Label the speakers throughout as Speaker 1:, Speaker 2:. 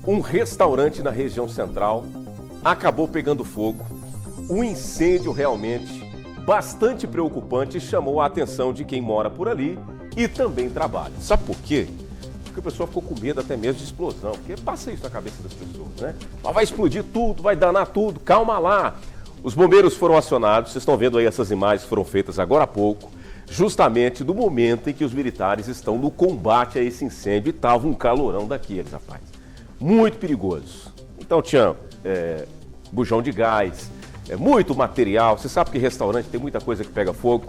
Speaker 1: Um restaurante na região central acabou pegando fogo. Um incêndio realmente bastante preocupante chamou a atenção de quem mora por ali e também trabalha. Sabe por quê? Porque o pessoal ficou com medo até mesmo de explosão. Porque passa isso na cabeça das pessoas, né? Mas vai explodir tudo, vai danar tudo, calma lá. Os bombeiros foram acionados, vocês estão vendo aí essas imagens que foram feitas agora há pouco, justamente no momento em que os militares estão no combate a esse incêndio e tava um calorão daqueles, rapaz. Muito perigoso. Então tinha bujão de gás, muito material. Você sabe que restaurante tem muita coisa que pega fogo.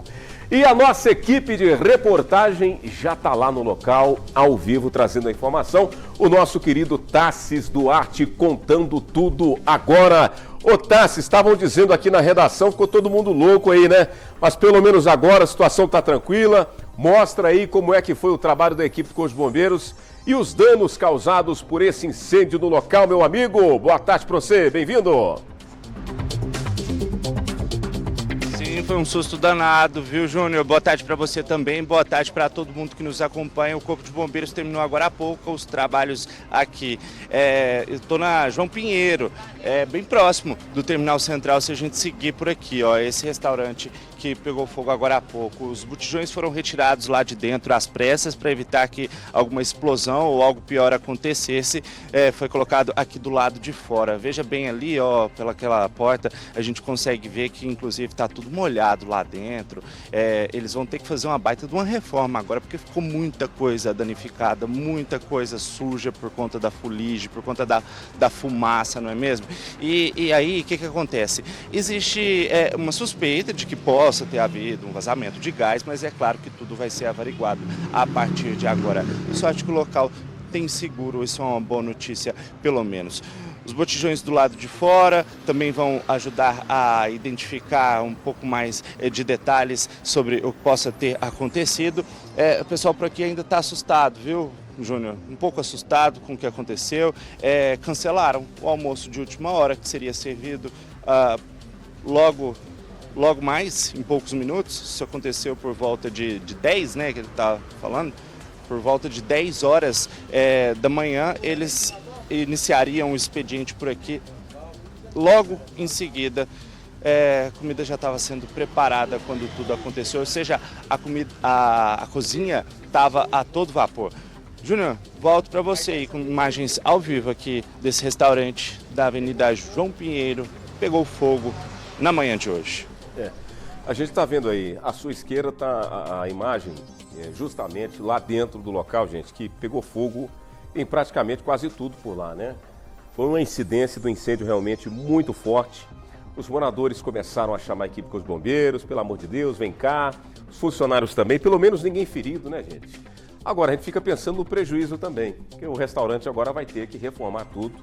Speaker 1: E a nossa equipe de reportagem já está lá no local, ao vivo, trazendo a informação. O nosso querido Tassis Duarte contando tudo agora. Ô Tassis, estavam dizendo aqui na redação, ficou todo mundo louco aí, né? Mas pelo menos agora a situação está tranquila. Mostra aí como é que foi o trabalho da equipe com os bombeiros e os danos causados por esse incêndio no local, meu amigo. Boa tarde para você, bem-vindo.
Speaker 2: Foi um susto danado, viu, Júnior? Boa tarde para você também, boa tarde para todo mundo que nos acompanha. O Corpo de Bombeiros terminou agora há pouco os trabalhos aqui. Eu estou na João Pinheiro, bem próximo do Terminal Central, se a gente seguir por aqui, ó, esse restaurante que pegou fogo agora há pouco. Os botijões foram retirados lá de dentro às pressas para evitar que alguma explosão ou algo pior acontecesse. Foi colocado aqui do lado de fora. Veja bem ali, ó, pelaquela porta, a gente consegue ver que inclusive está tudo molhado lá dentro. Eles vão ter que fazer uma baita de uma reforma agora, porque ficou muita coisa danificada, muita coisa suja por conta da fuligem, por conta da fumaça, não é mesmo? E aí, o que acontece? Existe uma suspeita de que possa ter havido um vazamento de gás, mas é claro que tudo vai ser averiguado a partir de agora. Sorte que o local tem seguro, isso é uma boa notícia, pelo menos. Os botijões do lado de fora também vão ajudar a identificar um pouco mais de detalhes sobre o que possa ter acontecido. O pessoal por aqui ainda está assustado, viu, Júnior? Um pouco assustado com o que aconteceu. Cancelaram o almoço de última hora, que seria servido logo mais, em poucos minutos. Isso aconteceu por volta de 10, né, que ele está falando. Por volta de 10 horas da manhã, eles iniciariam o expediente por aqui. Logo em seguida, a comida já estava sendo preparada quando tudo aconteceu, ou seja, a cozinha estava a todo vapor. Júnior, volto para você aí com imagens ao vivo aqui desse restaurante da Avenida João Pinheiro, pegou fogo na manhã de hoje.
Speaker 1: A gente está vendo aí, à sua esquerda está a imagem, justamente lá dentro do local, gente, que pegou fogo em praticamente quase tudo por lá, né? Foi uma incidência do incêndio realmente muito forte. Os moradores começaram a chamar a equipe com os bombeiros, pelo amor de Deus, vem cá. Os funcionários também, pelo menos ninguém ferido, né, gente? Agora, a gente fica pensando no prejuízo também, porque o restaurante agora vai ter que reformar tudo.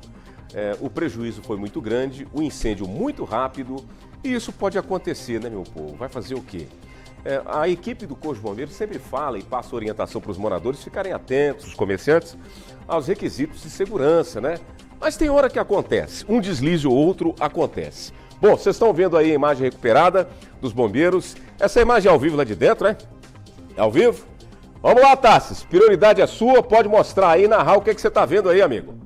Speaker 1: O prejuízo foi muito grande, o incêndio muito rápido, e isso pode acontecer, né, meu povo? Vai fazer o quê? A equipe do Corpo de Bombeiros sempre fala e passa orientação para os moradores ficarem atentos, os comerciantes, aos requisitos de segurança, né? Mas tem hora que acontece, um deslize ou outro acontece. Bom, vocês estão vendo aí a imagem recuperada dos bombeiros. Essa imagem é ao vivo lá de dentro, né? É ao vivo? Vamos lá, Tassis, prioridade é sua, pode mostrar aí, narrar o que você está vendo aí, amigo.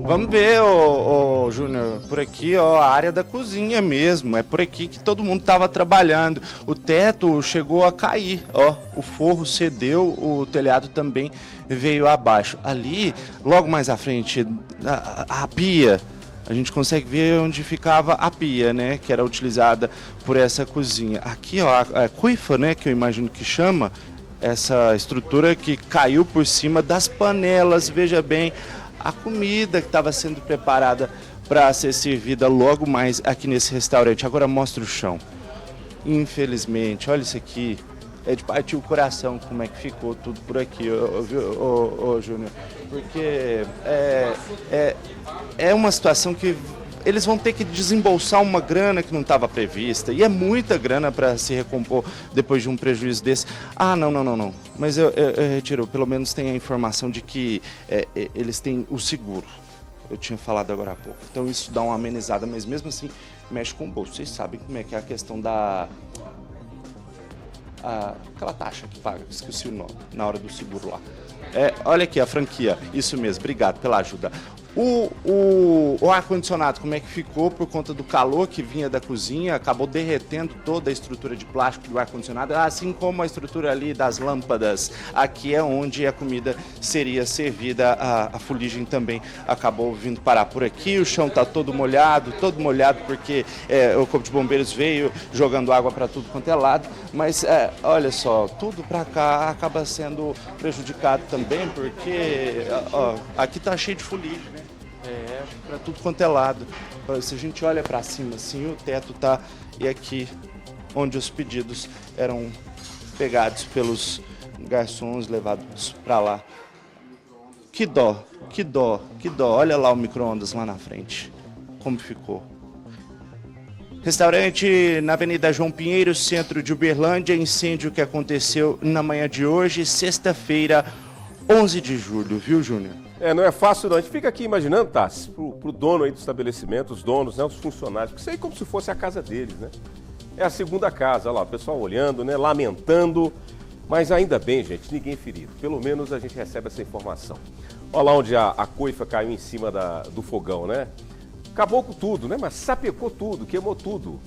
Speaker 2: Vamos ver, Júnior, por aqui, ó, a área da cozinha mesmo. É por aqui que todo mundo estava trabalhando. O teto chegou a cair, ó, o forro cedeu, o telhado também veio abaixo. Ali, logo mais à frente, a pia, a gente consegue ver onde ficava a pia, né, que era utilizada por essa cozinha. Aqui, ó, a cuifa, né, que eu imagino que chama, essa estrutura que caiu por cima das panelas, veja bem, a comida que estava sendo preparada para ser servida logo mais aqui nesse restaurante. Agora mostra o chão. Infelizmente, olha isso aqui. É de partir o coração como é que ficou tudo por aqui, Júnior. Porque é uma situação que eles vão ter que desembolsar uma grana que não estava prevista. E é muita grana para se recompor depois de um prejuízo desse. Ah, não. Mas eu retiro, pelo menos tem a informação de que eles têm o seguro. Eu tinha falado agora há pouco. Então isso dá uma amenizada, mas mesmo assim mexe com o bolso. Vocês sabem como é que é a questão da... aquela taxa que paga, esqueci o nome, na hora do seguro lá. Olha aqui a franquia, isso mesmo, obrigado pela ajuda. O ar-condicionado, como é que ficou por conta do calor que vinha da cozinha, acabou derretendo toda a estrutura de plástico do ar-condicionado, assim como a estrutura ali das lâmpadas. Aqui é onde a comida seria servida, a fuligem também acabou vindo parar por aqui, o chão está todo molhado porque o Corpo de Bombeiros veio jogando água para tudo quanto é lado, mas olha só, tudo para cá acaba sendo prejudicado também, porque aqui está cheio de fuligem, né? Para tudo quanto é lado. Se a gente olha para cima assim, o teto tá, e aqui onde os pedidos eram pegados pelos garçons, levados para lá. Que dó. Olha lá o micro-ondas lá na frente, como ficou. Restaurante na Avenida João Pinheiro, centro de Uberlândia, incêndio que aconteceu na manhã de hoje, sexta-feira, 11 de julho, viu, Júnior?
Speaker 1: Não é fácil não. A gente fica aqui imaginando, Tassi, pro dono aí do estabelecimento, os donos, né, os funcionários, porque isso aí é como se fosse a casa deles, né? É a segunda casa, olha lá, o pessoal olhando, né, lamentando, mas ainda bem, gente, ninguém ferido. Pelo menos a gente recebe essa informação. Olha lá onde a coifa caiu em cima do fogão, né? Acabou com tudo, né? Mas sapecou tudo, queimou tudo.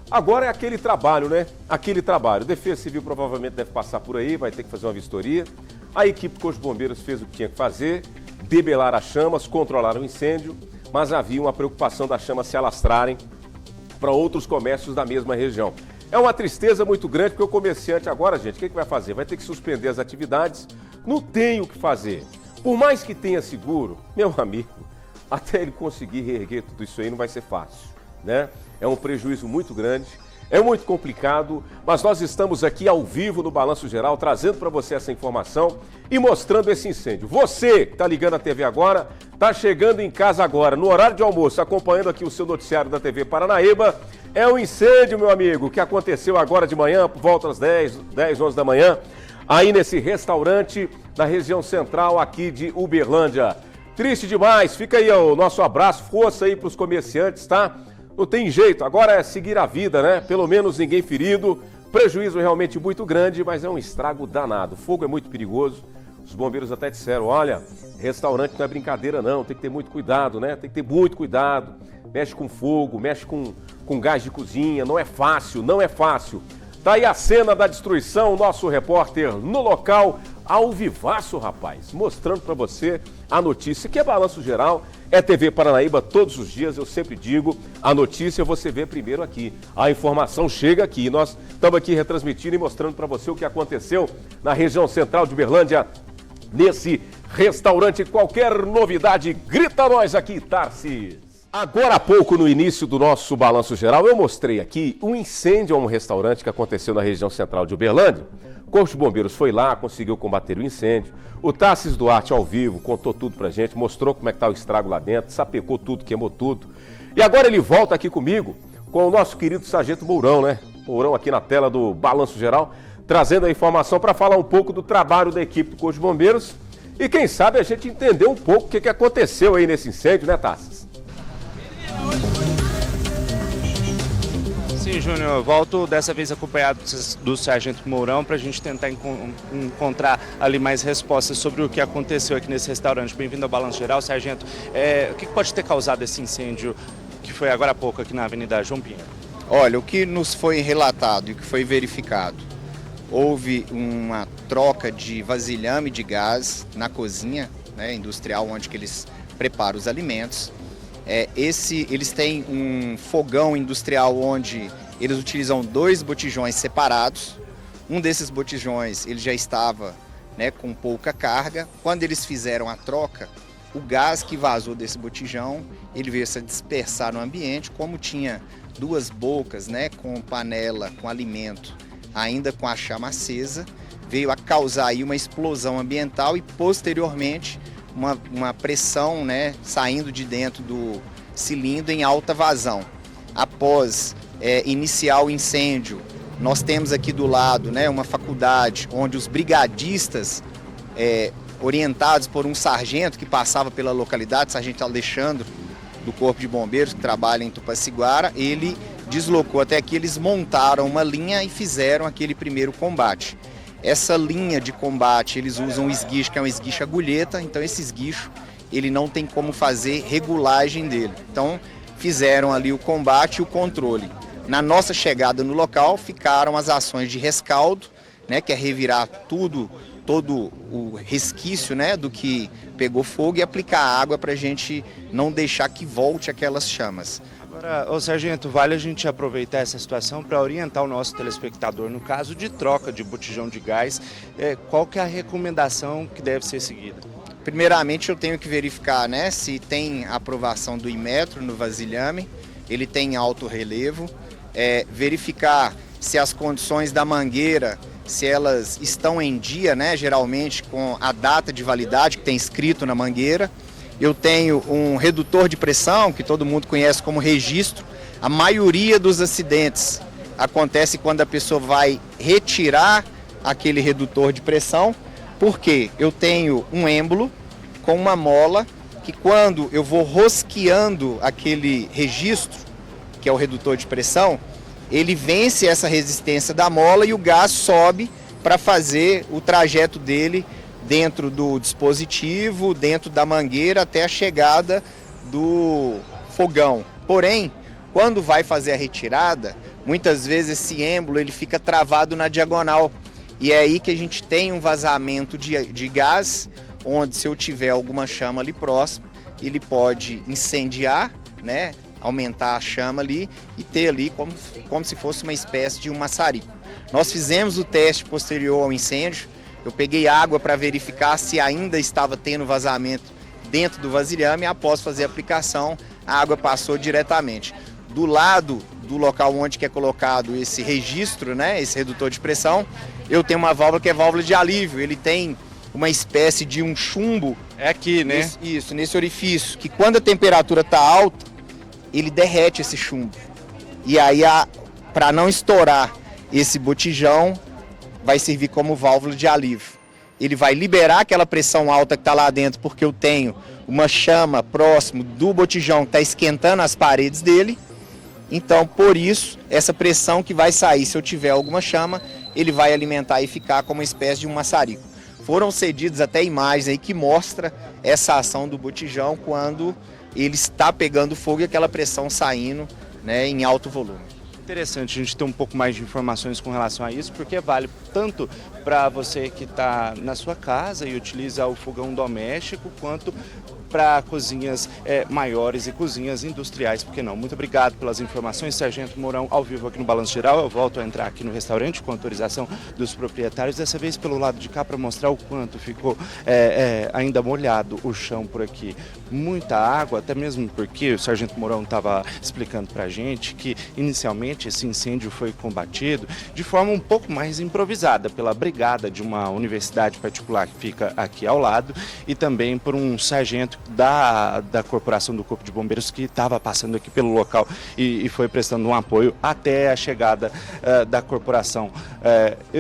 Speaker 1: Agora é aquele trabalho, né? Aquele trabalho. Defesa Civil provavelmente deve passar por aí, vai ter que fazer uma vistoria. A equipe do Corpo de Bombeiros fez o que tinha que fazer, debelar as chamas, controlar o incêndio, mas havia uma preocupação das chamas se alastrarem para outros comércios da mesma região. É uma tristeza muito grande, porque o comerciante agora, gente, o que vai fazer? Vai ter que suspender as atividades, não tem o que fazer. Por mais que tenha seguro, meu amigo, até ele conseguir reerguer tudo isso aí não vai ser fácil, né? É um prejuízo muito grande, é muito complicado, mas nós estamos aqui ao vivo no Balanço Geral, trazendo para você essa informação e mostrando esse incêndio. Você que está ligando a TV agora, está chegando em casa agora, no horário de almoço, acompanhando aqui o seu noticiário da TV Paranaíba, é um incêndio, meu amigo, que aconteceu agora de manhã, por volta das 10, 11 da manhã, aí nesse restaurante na região central aqui de Uberlândia. Triste demais, fica aí o nosso abraço, força aí para os comerciantes, tá? Não tem jeito, agora é seguir a vida, né? Pelo menos ninguém ferido, prejuízo realmente muito grande, mas é um estrago danado. O fogo é muito perigoso, os bombeiros até disseram, olha, restaurante não é brincadeira não, tem que ter muito cuidado, né? Tem que ter muito cuidado, mexe com fogo, mexe com gás de cozinha, não é fácil, não é fácil. Tá aí a cena da destruição, o nosso repórter no local, ao vivaço, rapaz, mostrando para você a notícia, que é Balanço Geral, é TV Paranaíba todos os dias, eu sempre digo, a notícia você vê primeiro aqui, a informação chega aqui, nós estamos aqui retransmitindo e mostrando para você o que aconteceu na região central de Uberlândia, nesse restaurante. Qualquer novidade, grita nós aqui, Tarsis. Agora há pouco, no início do nosso Balanço Geral, eu mostrei aqui um incêndio a um restaurante que aconteceu na região central de Uberlândia. O Corpo de Bombeiros foi lá, conseguiu combater o incêndio. O Tassis Duarte, ao vivo, contou tudo pra gente, mostrou como é que tá o estrago lá dentro, sapecou tudo, queimou tudo. E agora ele volta aqui comigo, com o nosso querido Sargento Mourão, né? Mourão aqui na tela do Balanço Geral, trazendo a informação para falar um pouco do trabalho da equipe do Corpo de Bombeiros. E quem sabe a gente entender um pouco o que aconteceu aí nesse incêndio, né, Tassis?
Speaker 2: Sim, Júnior, volto dessa vez acompanhado do Sargento Mourão para a gente tentar encontrar ali mais respostas sobre o que aconteceu aqui nesse restaurante. Bem-vindo ao Balanço Geral, Sargento. O que pode ter causado esse incêndio que foi agora há pouco aqui na Avenida João Pinheiro?
Speaker 3: Olha, o que nos foi relatado e o que foi verificado, houve uma troca de vasilhame de gás na cozinha, né, industrial, onde que eles preparam os alimentos. Eles têm um fogão industrial onde eles utilizam 2 botijões separados. Um desses botijões ele já estava, né, com pouca carga. Quando eles fizeram a troca, o gás que vazou desse botijão, ele veio se dispersar no ambiente. Como tinha 2 bocas, né, com panela, com alimento, ainda com a chama acesa, veio a causar aí uma explosão ambiental e posteriormente uma pressão, né, saindo de dentro do cilindro em alta vazão. Após iniciar o incêndio, nós temos aqui do lado, né, uma faculdade onde os brigadistas, orientados por um sargento que passava pela localidade, Sargento Alexandre, do Corpo de Bombeiros, que trabalha em Tupaciguara, ele deslocou até aqui, eles montaram uma linha e fizeram aquele primeiro combate. Essa linha de combate, eles usam o esguicho, que é um esguicho agulheta, então esse esguicho, ele não tem como fazer regulagem dele. Então, fizeram ali o combate e o controle. Na nossa chegada no local, ficaram as ações de rescaldo, né, que é revirar todo o resquício, né, do que pegou fogo e aplicar água para a gente não deixar que volte aquelas chamas.
Speaker 2: Agora, ô sargento, vale a gente aproveitar essa situação para orientar o nosso telespectador, no caso de troca de botijão de gás, qual que é a recomendação que deve ser seguida?
Speaker 3: Primeiramente, eu tenho que verificar, né, se tem aprovação do Inmetro no vasilhame, ele tem alto relevo, verificar se as condições da mangueira, se elas estão em dia, né, geralmente com a data de validade que tem escrito na mangueira. Eu tenho um redutor de pressão, que todo mundo conhece como registro. A maioria dos acidentes acontece quando a pessoa vai retirar aquele redutor de pressão, porque eu tenho um êmbolo com uma mola que, quando eu vou rosqueando aquele registro, que é o redutor de pressão, ele vence essa resistência da mola e o gás sobe para fazer o trajeto dele dentro do dispositivo, dentro da mangueira, até a chegada do fogão. Porém, quando vai fazer a retirada, muitas vezes esse êmbolo ele fica travado na diagonal. E é aí que a gente tem um vazamento de gás, onde, se eu tiver alguma chama ali próximo, ele pode incendiar, né, aumentar a chama ali e ter ali como se fosse uma espécie de um maçarico. Nós fizemos o teste posterior ao incêndio. Eu peguei água para verificar se ainda estava tendo vazamento dentro do vasilhame, e após fazer a aplicação, a água passou diretamente. Do lado do local onde que é colocado esse registro, né, esse redutor de pressão, eu tenho uma válvula que é válvula de alívio. Ele tem uma espécie de um chumbo.
Speaker 2: É aqui, né?
Speaker 3: Nesse orifício, que quando a temperatura está alta, ele derrete esse chumbo. E aí, para não estourar esse botijão, vai servir como válvula de alívio. Ele vai liberar aquela pressão alta que está lá dentro, porque eu tenho uma chama próximo do botijão que está esquentando as paredes dele. Então, por isso, essa pressão que vai sair, se eu tiver alguma chama, ele vai alimentar e ficar como uma espécie de um maçarico. Foram cedidas até imagens aí que mostra essa ação do botijão quando ele está pegando fogo e aquela pressão saindo, né, em alto volume.
Speaker 2: Interessante a gente ter um pouco mais de informações com relação a isso, porque vale tanto para você que está na sua casa e utiliza o fogão doméstico, quanto para cozinhas maiores e cozinhas industriais, por que não? Muito obrigado pelas informações, Sargento Mourão, ao vivo aqui no Balanço Geral. Eu volto a entrar aqui no restaurante com autorização dos proprietários, dessa vez pelo lado de cá, para mostrar o quanto ficou ainda molhado o chão por aqui. Muita água, até mesmo porque o Sargento Mourão estava explicando para a gente que inicialmente esse incêndio foi combatido de forma um pouco mais improvisada pela brigada de uma universidade particular que fica aqui ao lado, e também por um sargento da Corporação do Corpo de Bombeiros que estava passando aqui pelo local e foi prestando um apoio até a chegada da corporação.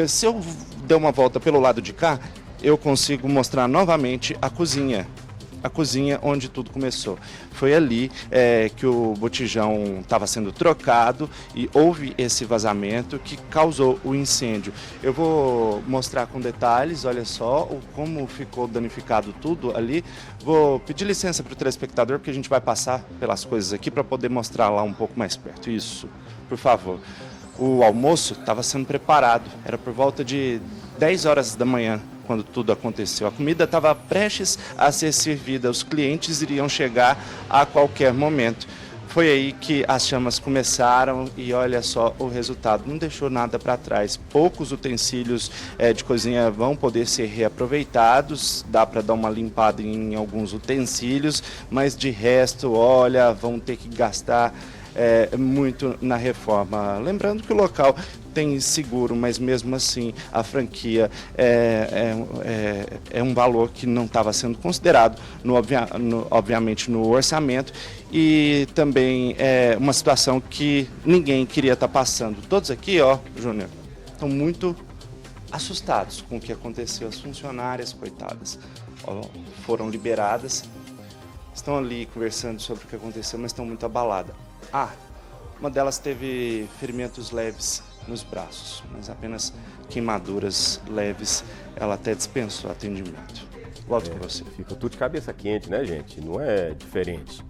Speaker 2: Se eu der uma volta pelo lado de cá, eu consigo mostrar novamente a cozinha onde tudo começou. Foi ali que o botijão estava sendo trocado e houve esse vazamento que causou o incêndio. Eu vou mostrar com detalhes, olha só, como ficou danificado tudo ali. Vou pedir licença para o telespectador, porque a gente vai passar pelas coisas aqui para poder mostrar lá um pouco mais perto. Isso, por favor. O almoço estava sendo preparado, era por volta de 10 horas da manhã, quando tudo aconteceu. A comida estava prestes a ser servida, os clientes iriam chegar a qualquer momento. Foi aí que as chamas começaram e olha só o resultado, não deixou nada para trás. Poucos utensílios de cozinha vão poder ser reaproveitados, dá para dar uma limpada em alguns utensílios, mas de resto, olha, vão ter que gastar muito na reforma. Lembrando que o local tem seguro, mas mesmo assim a franquia é um valor que não estava sendo considerado, obviamente, no orçamento, e também é uma situação que ninguém queria estar passando. Todos aqui, ó, Júnior, estão muito assustados com o que aconteceu. As funcionárias, coitadas, ó, foram liberadas, estão ali conversando sobre o que aconteceu, mas estão muito abaladas. Uma delas teve ferimentos leves, nos braços, mas apenas queimaduras leves, ela até dispensou atendimento. Volto com você.
Speaker 1: Fica tudo de cabeça quente, né, gente? Não é diferente.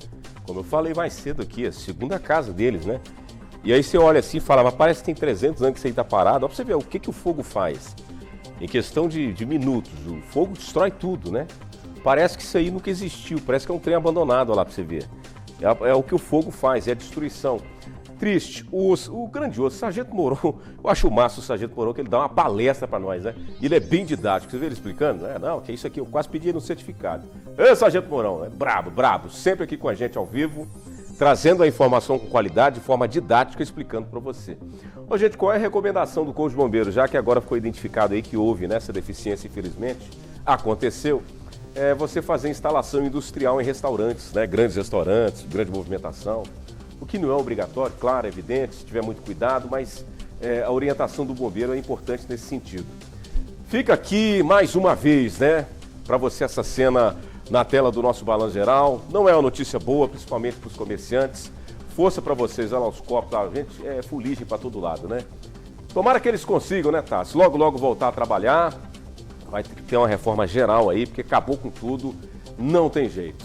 Speaker 1: Como eu falei mais cedo aqui, a segunda casa deles, né? E aí você olha assim e fala, mas parece que tem 300 anos que isso aí tá parado. Ó, pra você ver o que o fogo faz. Em questão de minutos, o fogo destrói tudo, né? Parece que isso aí nunca existiu, parece que é um trem abandonado, ó lá pra você ver. É o que o fogo faz, é a destruição. Triste, o grandioso Sargento Moron, eu acho massa o Sargento Moron, que ele dá uma palestra pra nós, né? E ele é bem didático, você vê ele explicando? Não, que é isso aqui, eu quase pedi no certificado. Sargento Moron, é brabo, sempre aqui com a gente ao vivo, trazendo a informação com qualidade, de forma didática, explicando para você. Ô, gente, qual é a recomendação do Corpo de Bombeiros, já que agora ficou identificado aí que houve essa deficiência, infelizmente, aconteceu, você fazer instalação industrial em restaurantes, né? Grandes restaurantes, grande movimentação, o que não é obrigatório, claro, é evidente, se tiver muito cuidado, mas a orientação do bombeiro é importante nesse sentido. Fica aqui mais uma vez, né, para você essa cena na tela do nosso Balanço Geral. Não é uma notícia boa, principalmente para os comerciantes. Força para vocês, olha lá os copos, tá? Gente, é fuligem para todo lado, né? Tomara que eles consigam, né, Tassi? Logo voltar a trabalhar. Vai ter que ter uma reforma geral aí, porque acabou com tudo, não tem jeito.